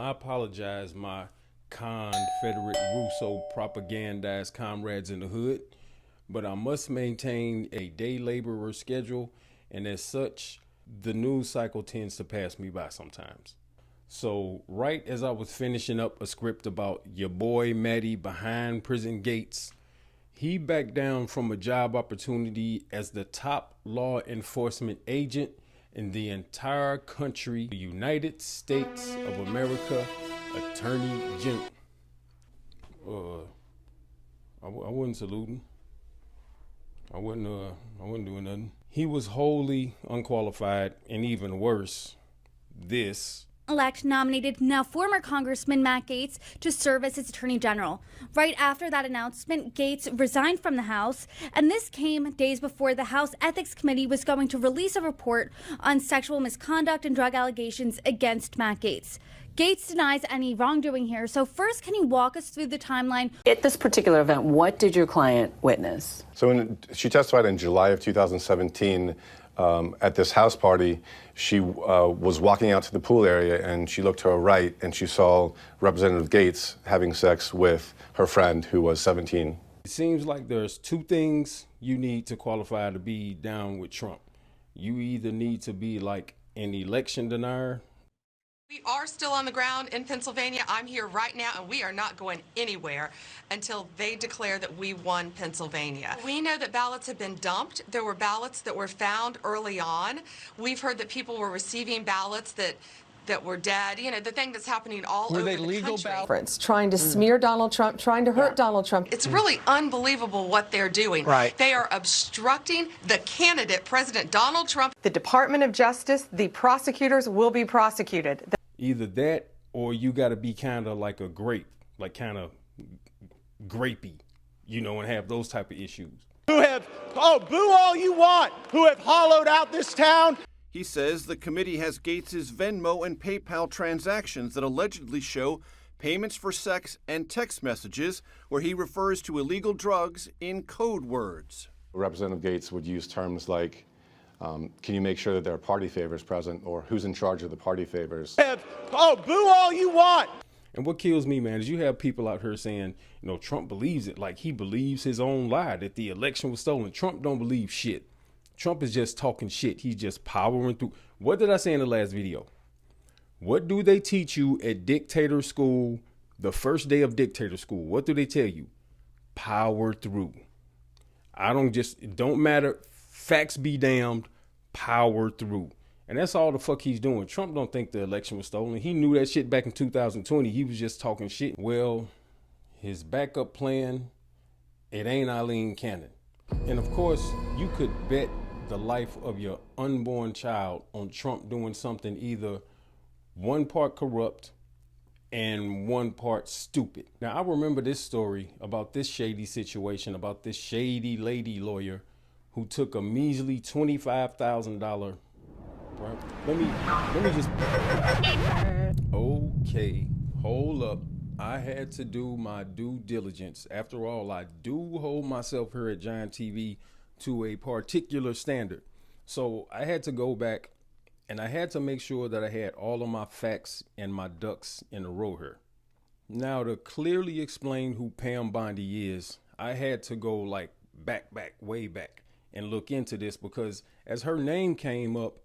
I apologize, my Confederate Rousseau propagandized comrades in the hood, but I must maintain a day laborer schedule, and as such, the news cycle tends to pass me by sometimes. So right as I was finishing up a script about your boy Matty behind prison gates, he backed down from a job opportunity as the top law enforcement agent in the entire country, the United States of America Attorney General. I wasn't saluting. I wasn't doing nothing. He was wholly unqualified, and even worse, this elect nominated now former Congressman Matt Gaetz to serve as his Attorney General. Right after that announcement, Gaetz resigned from the House, and this came days before the House Ethics Committee was going to release a report on sexual misconduct and drug allegations against Matt Gaetz. Gaetz denies any wrongdoing here, so first, can you walk us through the timeline? At this particular event, what did your client witness? So she testified in July of 2017 at this house party. She was walking out to the pool area, and she looked to her right, and she saw Representative Gaetz having sex with her friend, who was 17. It seems like there's two things you need to qualify to be down with Trump. You either need to be like an election denier. We are still on the ground in Pennsylvania. I'm here right now, and we are not going anywhere until they declare that we won Pennsylvania. We know that ballots have been dumped. There were ballots that were found early on. We've heard that people were receiving ballots that were dead. You know, the thing that's happening all over the country. Were they legal ballots? Trying to smear Donald Trump, trying to hurt Donald Trump. It's really unbelievable what they're doing. Right. They are obstructing the candidate, President Donald Trump. The Department of Justice, the prosecutors will be prosecuted. Either that, or you got to be kind of like a grape, like kind of grapey, you know, and have those type of issues. Who have, boo all you want, who have hollowed out this town. He says the committee has Gaetz's Venmo and PayPal transactions that allegedly show payments for sex and text messages where he refers to illegal drugs in code words. Representative Gaetz would use terms like, can you make sure that there are party favors present, or who's in charge of the party favors? Boo all you want. And what kills me, man, is you have people out here saying, you know, Trump believes it, like he believes his own lie that the election was stolen. Trump don't believe shit. Trump is just talking shit. He's just powering through. What did I say in the last video? What do they teach you at dictator school, the first day of dictator school? What do they tell you? Power through. It don't matter. Facts be damned, power through. And that's all the fuck he's doing. Trump don't think the election was stolen. He knew that shit back in 2020. He was just talking shit. Well, his backup plan, it ain't Eileen Cannon. And of course, you could bet the life of your unborn child on Trump doing something either one part corrupt and one part stupid. Now, I remember this story about this shady situation, about this shady lady lawyer who took a measly $25,000. Let me just. Okay, hold up. I had to do my due diligence. After all, I do hold myself here at Giant TV to a particular standard. So I had to go back and I had to make sure that I had all of my facts and my ducks in a row here. Now, to clearly explain who Pam Bondi is, I had to go like way back and look into this, because as her name came up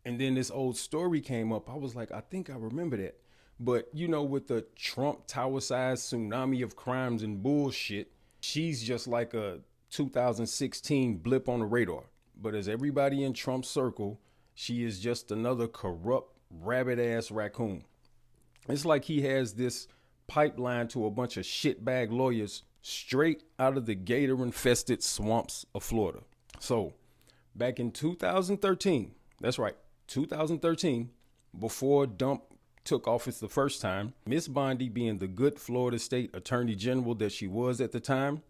and then this old story came up, I was like, I think I remember that. But, you know, with the Trump tower-sized tsunami of crimes and bullshit, she's just like a 2016 blip on the radar. But as everybody in Trump's circle, she is just another corrupt, rabbit-ass raccoon. It's like he has this pipeline to a bunch of shitbag lawyers straight out of the gator-infested swamps of Florida. So, back in 2013, that's right, 2013, before Dump took office the first time, Miss Bondi, being the good Florida State Attorney General that she was at the time,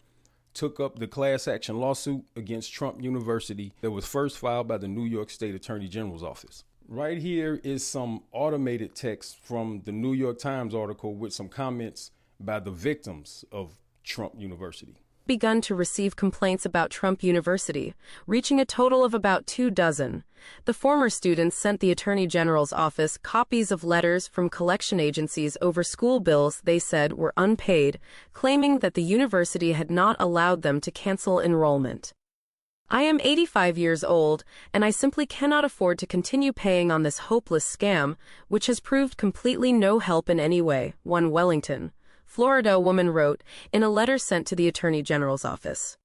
took up the class action lawsuit against Trump University that was first filed by the New York State Attorney General's office. Right here is some automated text from the New York Times article with some comments by the victims of Trump University. begun to receive complaints about Trump University, reaching a total of about 24. The former students sent the Attorney General's office copies of letters from collection agencies over school bills they said were unpaid, claiming that the university had not allowed them to cancel enrollment. I am 85 years old, and I simply cannot afford to continue paying on this hopeless scam, which has proved completely no help in any way, one Wellington, Florida woman wrote in a letter sent to the Attorney General's office.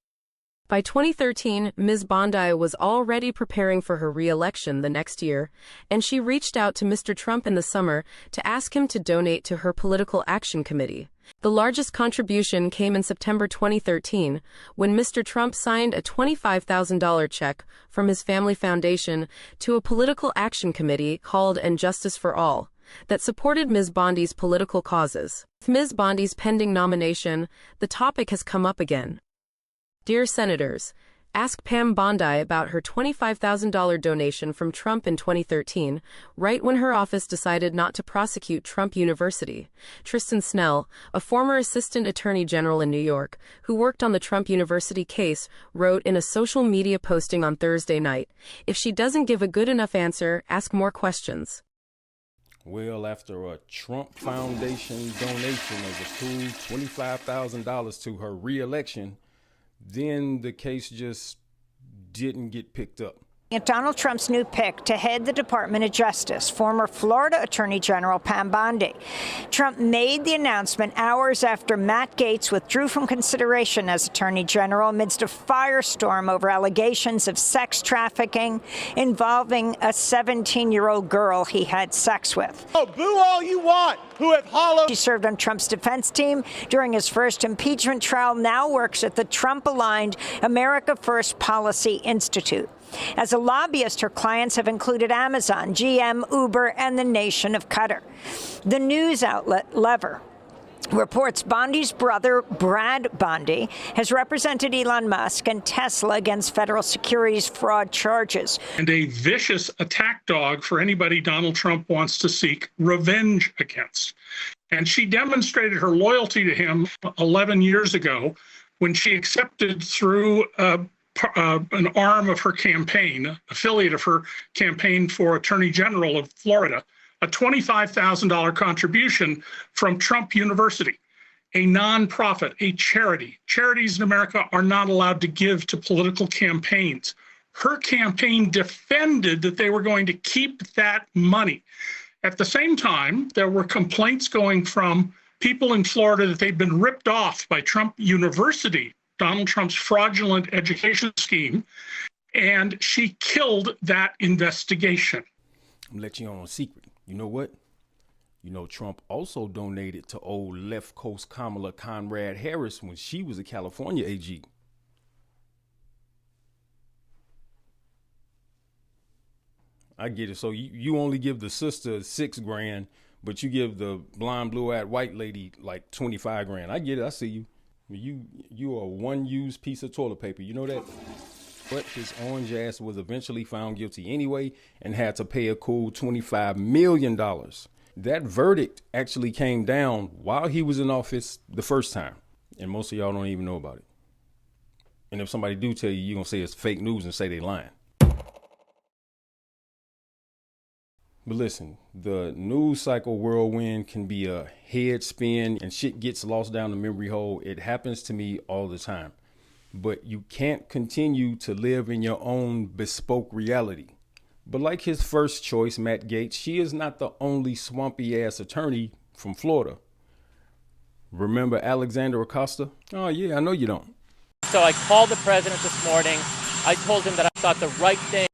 By 2013, Ms. Bondi was already preparing for her re-election the next year, and she reached out to Mr. Trump in the summer to ask him to donate to her political action committee. The largest contribution came in September 2013, when Mr. Trump signed a $25,000 check from his family foundation to a political action committee called And Justice for All that supported Ms. Bondi's political causes. With Ms. Bondi's pending nomination, the topic has come up again. Dear Senators, ask Pam Bondi about her $25,000 donation from Trump in 2013, right when her office decided not to prosecute Trump University. Tristan Snell, a former assistant attorney general in New York, who worked on the Trump University case, wrote in a social media posting on Thursday night, "If she doesn't give a good enough answer, ask more questions." Well, after a Trump Foundation donation of a cool $25,000 to her re-election, then the case just didn't get picked up. Donald Trump's new pick to head the Department of Justice, former Florida Attorney General Pam Bondi. Trump made the announcement hours after Matt Gaetz withdrew from consideration as Attorney General amidst a firestorm over allegations of sex trafficking involving a 17-year-old girl he had sex with. Oh, boo all you want who have hollowed. She served on Trump's defense team during his first impeachment trial, now works at the Trump-aligned America First Policy Institute. As a lobbyist, her clients have included Amazon, GM, Uber, and the nation of Qatar. The news outlet Lever reports Bondi's brother, Brad Bondi, has represented Elon Musk and Tesla against federal securities fraud charges. And a vicious attack dog for anybody Donald Trump wants to seek revenge against. And she demonstrated her loyalty to him 11 years ago when she accepted through an arm of her campaign, affiliate of her campaign for Attorney General of Florida, a $25,000 contribution from Trump University, a nonprofit, a charity. Charities in America are not allowed to give to political campaigns. Her campaign defended that they were going to keep that money. At the same time, there were complaints going from people in Florida that they'd been ripped off by Trump University, Donald Trump's fraudulent education scheme, and she killed that investigation. I'm gonna let you on a secret. You know what? You know, Trump also donated to old left coast Kamala Conrad Harris when she was a California AG. I get it. So you only give the sister $6,000, but you give the blonde, blue-eyed white lady like $25,000. I get it. I see you. You are a one-use piece of toilet paper. You know that? But his orange ass was eventually found guilty anyway and had to pay a cool $25 million. That verdict actually came down while he was in office the first time. And most of y'all don't even know about it. And if somebody do tell you, you're going to say it's fake news and say they lying. But listen, the news cycle whirlwind can be a head spin and shit gets lost down the memory hole. It happens to me all the time. But you can't continue to live in your own bespoke reality. But like his first choice, Matt Gaetz, she is not the only swampy ass attorney from Florida. Remember Alexander Acosta? Oh yeah, I know you don't. So I called the president this morning. I told him that I thought the right thing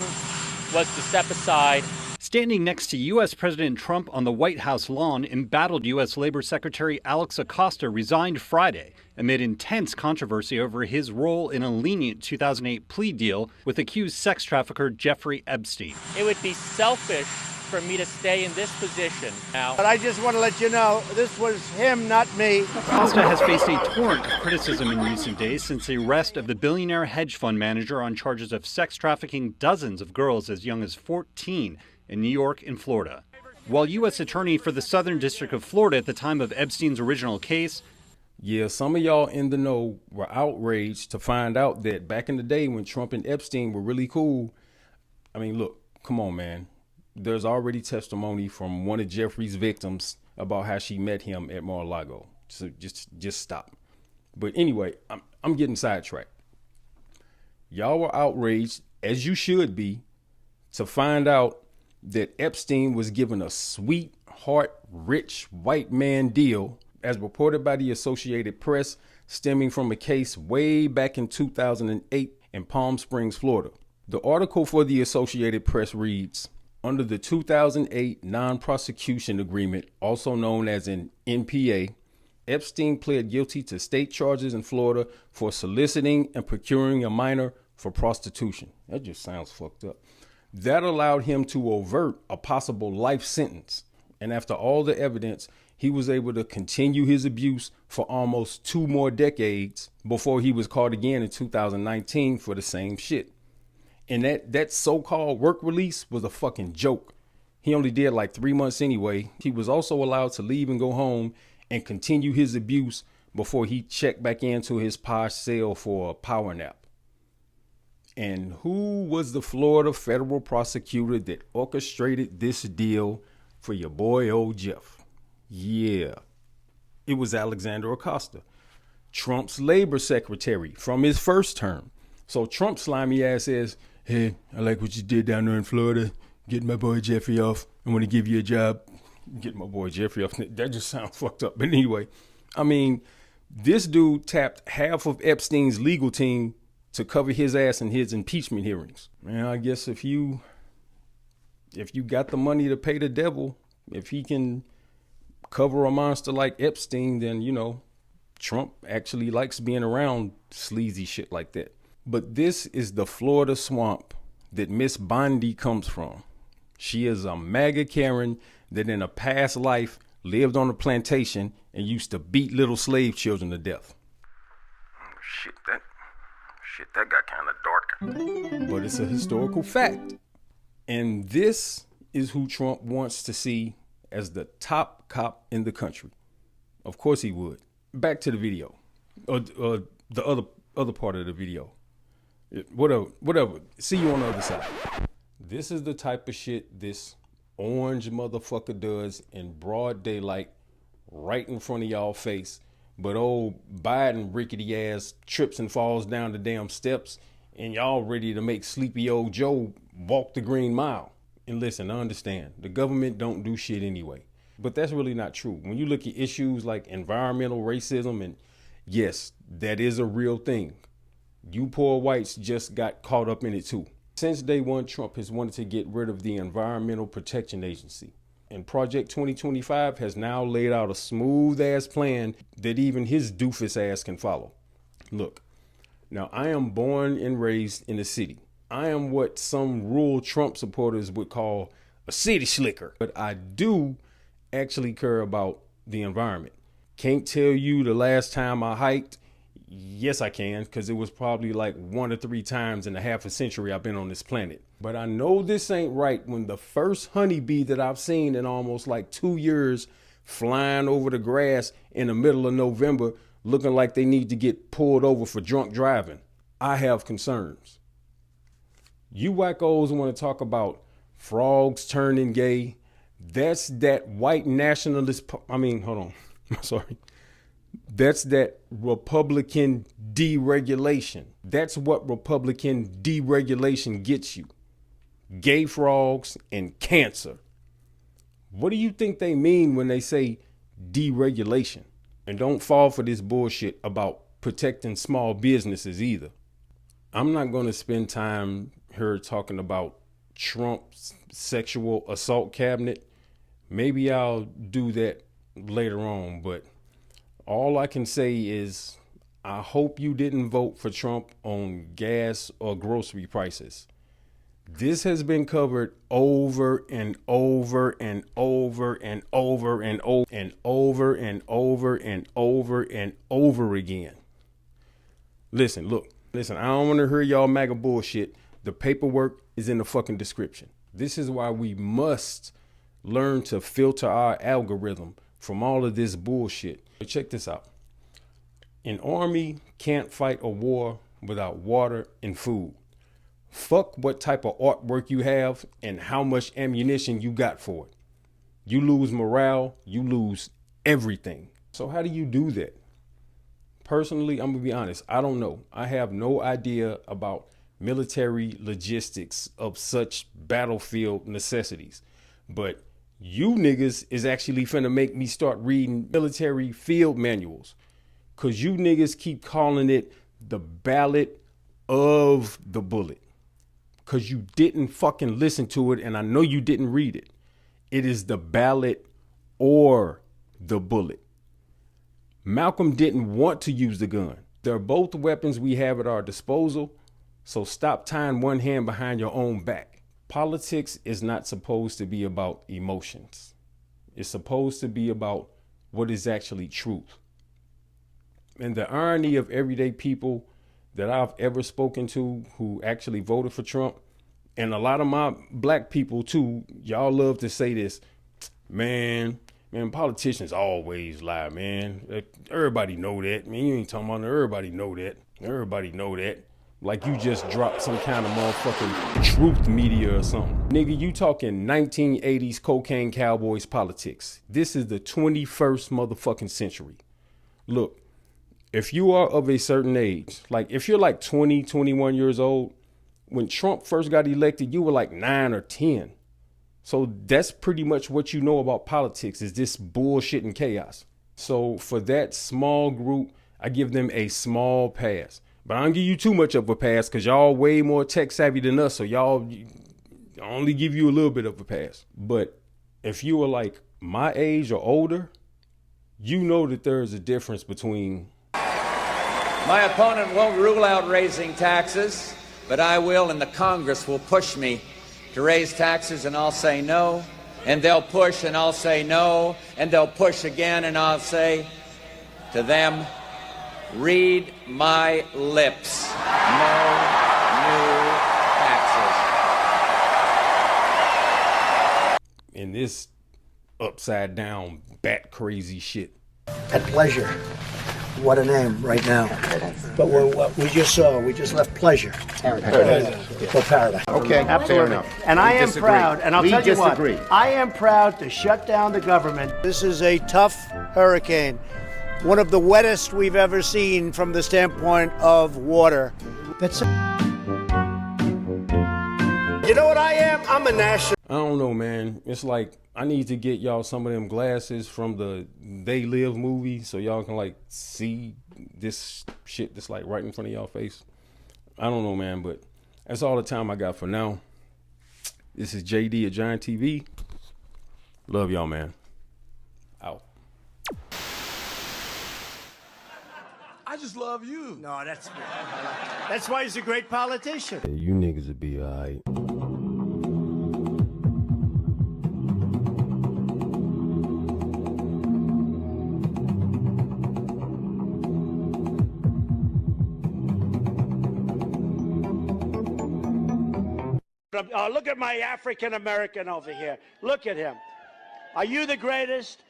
was to step aside. Standing next to U.S. President Trump on the White House lawn, embattled U.S. Labor Secretary Acosta resigned Friday amid intense controversy over his role in a lenient 2008 plea deal with accused sex trafficker Jeffrey Epstein. It would be selfish for me to stay in this position now. But I just want to let you know, this was him, not me. Acosta has faced a torrent of criticism in recent days since the arrest of the billionaire hedge fund manager on charges of sex trafficking dozens of girls as young as 14 in New York and Florida. While U.S. Attorney for the Southern District of Florida at the time of Epstein's original case, Yeah, some of y'all in the know were outraged to find out that back in the day when Trump and Epstein were really cool. I mean, look, come on, man. There's already testimony from one of Jeffrey's victims about how she met him at Mar-a-Lago. So just stop. But anyway, I'm getting sidetracked. Y'all were outraged, as you should be, to find out that Epstein was given a sweetheart, rich white man deal, as reported by the Associated Press, stemming from a case way back in 2008 in Palm Springs, Florida. The article for the Associated Press reads, under the 2008 non-prosecution agreement, also known as an NPA, Epstein pled guilty to state charges in Florida for soliciting and procuring a minor for prostitution. That just sounds fucked up. That allowed him to avert a possible life sentence. And after all the evidence, he was able to continue his abuse for almost 2 more decades before he was caught again in 2019 for the same shit. And that so-called work release was a fucking joke. He only did like 3 months anyway. He was also allowed to leave and go home and continue his abuse before he checked back into his posh cell for a power nap. And who was the Florida federal prosecutor that orchestrated this deal for your boy old Jeff? Yeah, it was Alexander Acosta, Trump's Labor Secretary from his first term. So Trump's slimy ass says, hey, I like what you did down there in Florida. Getting my boy Jeffrey off. I want to give you a job. Get my boy Jeffrey off. That just sounds fucked up. But anyway, I mean, this dude tapped half of Epstein's legal team to cover his ass in his impeachment hearings. Man, I guess if you got the money to pay the devil, if he can cover a monster like Epstein, then, you know, Trump actually likes being around sleazy shit like that. But this is the Florida swamp that Miss Bondi comes from. She is a MAGA Karen that in a past life lived on a plantation and used to beat little slave children to death. Shit, that got kind of dark. But it's a historical fact. And this is who Trump wants to see as the top cop in the country. Of course he would. Back to the video. Or the other part of the video. Whatever. See you on the other side. This is the type of shit this orange motherfucker does in broad daylight, right in front of y'all face. But old Biden rickety ass trips and falls down the damn steps, and y'all ready to make sleepy old Joe walk the Green Mile. And listen, I understand, the government don't do shit anyway. But that's really not true. When you look at issues like environmental racism, and yes, that is a real thing. You poor whites just got caught up in it too. Since day one, Trump has wanted to get rid of the Environmental Protection Agency. And Project 2025 has now laid out a smooth ass plan that even his doofus ass can follow. Look, now I am born and raised in the city. I am what some rural Trump supporters would call a city slicker. But I do actually care about the environment. Can't tell you the last time I hiked. Yes, I can, because it was probably like 1 or 3 times in a half a century I've been on this planet. But I know this ain't right when the first honeybee that I've seen in almost like 2 years flying over the grass in the middle of November looking like they need to get pulled over for drunk driving. I have concerns. You wackos want to talk about frogs turning gay. That's that white nationalist. Hold on. Sorry. That's that Republican deregulation. That's what Republican deregulation gets you. Gay frogs and cancer. What do you think they mean when they say deregulation? And don't fall for this bullshit about protecting small businesses either. I'm not going to spend time here talking about Trump's sexual assault cabinet. Maybe I'll do that later on, but all I can say is I hope you didn't vote for Trump on gas or grocery prices. This has been covered over and over and over and over and over and over and over and over and over again. Listen, I don't want to hear y'all MAGA bullshit. The paperwork is in the fucking description. This is why we must learn to filter our algorithm from all of this bullshit. Check this out. An army can't fight a war without water and food. Fuck what type of artwork you have and how much ammunition you got for it. You lose morale, you lose everything. So how do you do that? Personally, I'm gonna be honest, I don't know. I have no idea about military logistics of such battlefield necessities. But you niggas is actually finna make me start reading military field manuals. Cause you niggas keep calling it the ballot of the bullet. Cause you didn't fucking listen to it, and I know you didn't read it. It is the ballot or the bullet. Malcolm didn't want to use the gun. They're both weapons we have at our disposal, so stop tying one hand behind your own back. Politics is not supposed to be about emotions. It's supposed to be about what is actually truth. And the irony of everyday people that I've ever spoken to who actually voted for Trump, and a lot of my black people too, y'all love to say this, man, politicians always lie, man. Everybody know that. Man, you ain't talking about it. Everybody know that. Everybody know that. Like you just dropped some kind of motherfucking truth media or something. Nigga, you talking 1980s cocaine cowboys politics. This is the 21st motherfucking century. Look, if you are of a certain age, like if you're like 20, 21 years old, when Trump first got elected, you were like 9 or 10. So that's pretty much what you know about politics, is this bullshit and chaos. So for that small group, I give them a small pass. But I don't give you too much of a pass because y'all way more tech savvy than us. So y'all I only give you a little bit of a pass. But if you are like my age or older, you know that there is a difference between... My opponent won't rule out raising taxes, but I will, and the Congress will push me to raise taxes, and I'll say no, and they'll push, and I'll say no, and they'll push again, and I'll say to them, read my lips. No new taxes. In this upside down, bat crazy shit. At pleasure. What a name right now. But we just left pleasure. Paradise. For paradise. Okay, absolutely. And I am proud, and I'll tell you what, I am proud to shut down the government. This is a tough hurricane. One of the wettest we've ever seen from the standpoint of water. You know what I am? I'm a national. I don't know, man. It's like I need to get y'all some of them glasses from the They Live movie so y'all can like see this shit that's like right in front of y'all face. I don't know, man, but that's all the time I got for now. This is JD at Giant TV. Love y'all, man. Out. I just love you. No, that's why he's a great politician. Hey, you niggas will be all right. Look at my African American over here. Look at him. Are you the greatest?